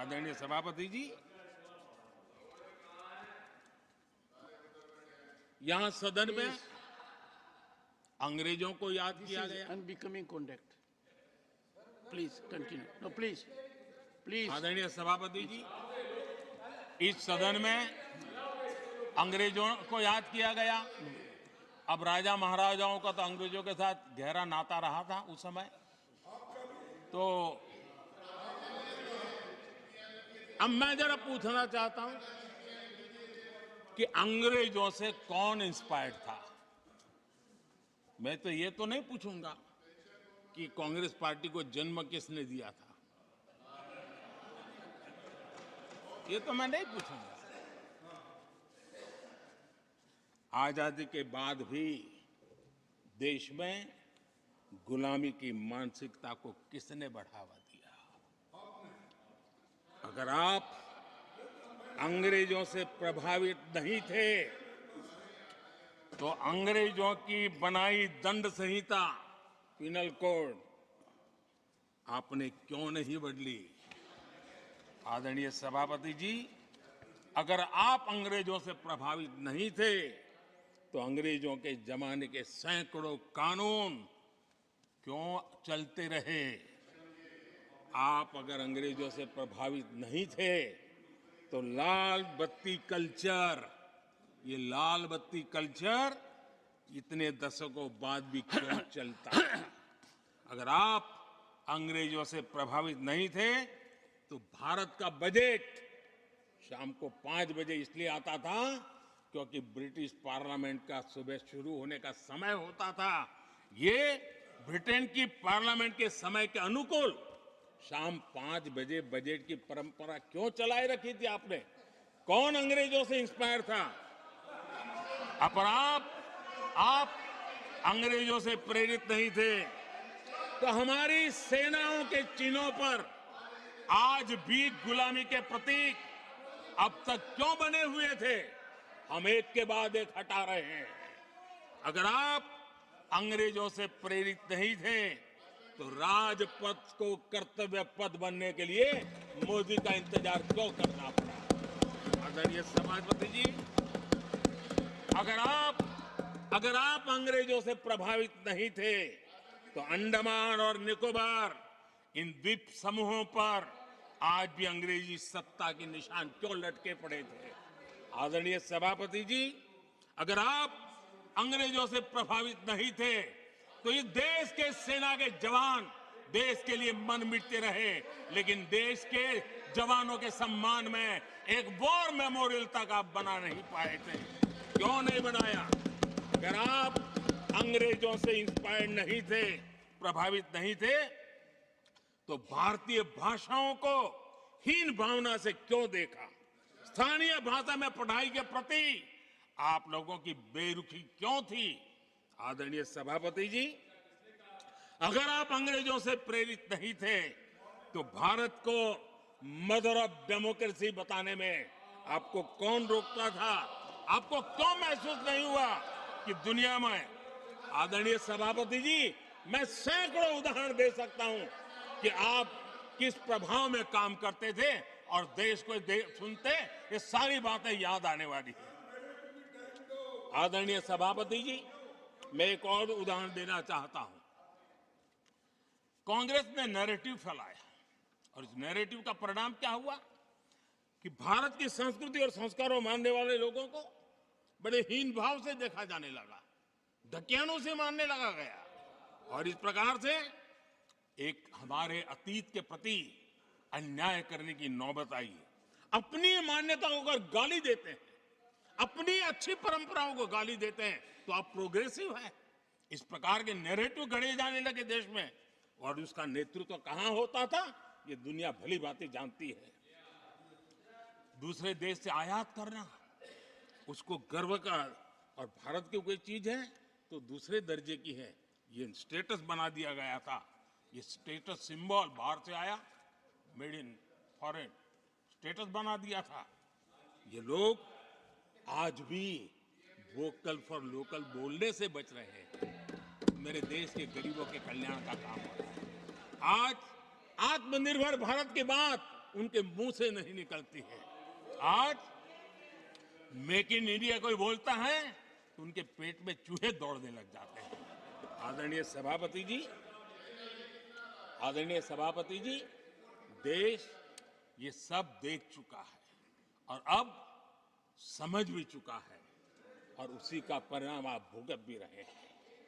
आदरणीय सभापति जी, यहाँ सदन में अंग्रेजों को याद किया गया। Unbecoming conduct. Please continue. No please please. आदरणीय सभापति जी, इस सदन में अंग्रेजों को याद किया गया। अब राजा महाराजाओं का तो अंग्रेजों के साथ गहरा नाता रहा था उस समय, तो अब मैं जरा पूछना चाहता हूं कि अंग्रेजों से कौन इंस्पायर्ड था। मैं तो ये तो नहीं पूछूंगा कि कांग्रेस पार्टी को जन्म किसने दिया था, ये तो मैं नहीं पूछूंगा। आजादी के बाद भी देश में गुलामी की मानसिकता को किसने बढ़ावा दिया? अगर आप अंग्रेजों से प्रभावित नहीं थे तो अंग्रेजों की बनाई दंड संहिता, पिनल कोड, आपने क्यों नहीं बदली? आदरणीय सभापति जी, अगर आप अंग्रेजों से प्रभावित नहीं थे तो अंग्रेजों के जमाने के सैकड़ों कानून क्यों चलते रहे? आप अगर अंग्रेजों से प्रभावित नहीं थे तो लाल बत्ती कल्चर, ये लाल बत्ती कल्चर इतने दशकों बाद भी क्यों चलता है? अगर आप अंग्रेजों से प्रभावित नहीं थे तो भारत का बजट शाम को 5 बजे इसलिए आता था क्योंकि ब्रिटिश पार्लियामेंट का सुबह शुरू होने का समय होता था। ये ब्रिटेन की पार्लियामेंट के समय के अनुकूल शाम 5 बजे बजट की परंपरा क्यों चलाए रखी थी आपने? कौन अंग्रेजों से इंस्पायर था? पर आप अंग्रेजों से प्रेरित नहीं थे तो हमारी सेनाओं के चिन्हों पर आज भी गुलामी के प्रतीक अब तक क्यों बने हुए थे? हम एक के बाद एक हटा रहे हैं। अगर आप अंग्रेजों से प्रेरित नहीं थे तो राजपथ को कर्तव्य पथ बनने के लिए मोदी का इंतजार क्यों करना पड़ा? आदरणीय सभापति जी, अगर आप अंग्रेजों से प्रभावित नहीं थे तो अंडमान और निकोबार, इन द्वीप समूहों पर आज भी अंग्रेजी सत्ता के निशान क्यों लटके पड़े थे? आदरणीय सभापति जी, अगर आप अंग्रेजों से प्रभावित नहीं थे तो ये देश के सेना के जवान देश के लिए मन मिटते रहे, लेकिन देश के जवानों के सम्मान में एक वॉर मेमोरियल तक आप बना नहीं पाए थे। क्यों नहीं बनाया? अगर आप अंग्रेजों से इंस्पायर्ड नहीं थे, प्रभावित नहीं थे, तो भारतीय भाषाओं को हीन भावना से क्यों देखा? स्थानीय भाषा में पढ़ाई के प्रति आप लोगों की बेरुखी क्यों थी? आदरणीय सभापति जी, अगर आप अंग्रेजों से प्रेरित नहीं थे तो भारत को मदर ऑफ डेमोक्रेसी बताने में आपको कौन रोकता था? आपको क्यों महसूस नहीं हुआ कि दुनिया में? आदरणीय सभापति जी, मैं सैकड़ों उदाहरण दे सकता हूं कि आप किस प्रभाव में काम करते थे और देश को सुनते ये सारी बातें याद आने वाली है। आदरणीय सभापति जी, मैं एक और उदाहरण देना चाहता हूं। कांग्रेस ने नैरेटिव फैलाया और इस नैरेटिव का परिणाम क्या हुआ कि भारत की संस्कृति और संस्कारों मानने वाले लोगों को बड़े हीन भाव से देखा जाने लगा, ढकियानों से मानने लगा गया, और इस प्रकार से एक हमारे अतीत के प्रति अन्याय करने की नौबत आई। अपनी मान्यताओं को गाली देते हैं, अपनी अच्छी परंपराओं को गाली देते हैं तो आप प्रोग्रेसिव हैं। इस प्रकार के नैरेटिव गढ़े जाने लगे देश में, और उसका नेतृत्व कहां होता था ये दुनिया भली भांति जानती है। दूसरे देश से आयात करना उसको गर्व का, और भारत की कोई चीज है तो दूसरे दर्जे की है, ये स्टेटस बना दिया गया था। ये स्टेटस सिंबल बाहर से आया, मेड इन फॉरेन स्टेटस बना दिया था। ये लोग आज भी वोकल फॉर लोकल बोलने से बच रहे हैं। मेरे देश के गरीबों के कल्याण का काम हो रहा है। आज आत्मनिर्भर भारत की बात उनके मुंह से नहीं निकलती है। आज मेक इन इंडिया कोई बोलता है तो उनके पेट में चूहे दौड़ने लग जाते हैं। आदरणीय सभापति जी, देश ये सब देख चुका है और अब समझ भी चुका है और उसी का परिणाम आप भुगत भी रहे हैं।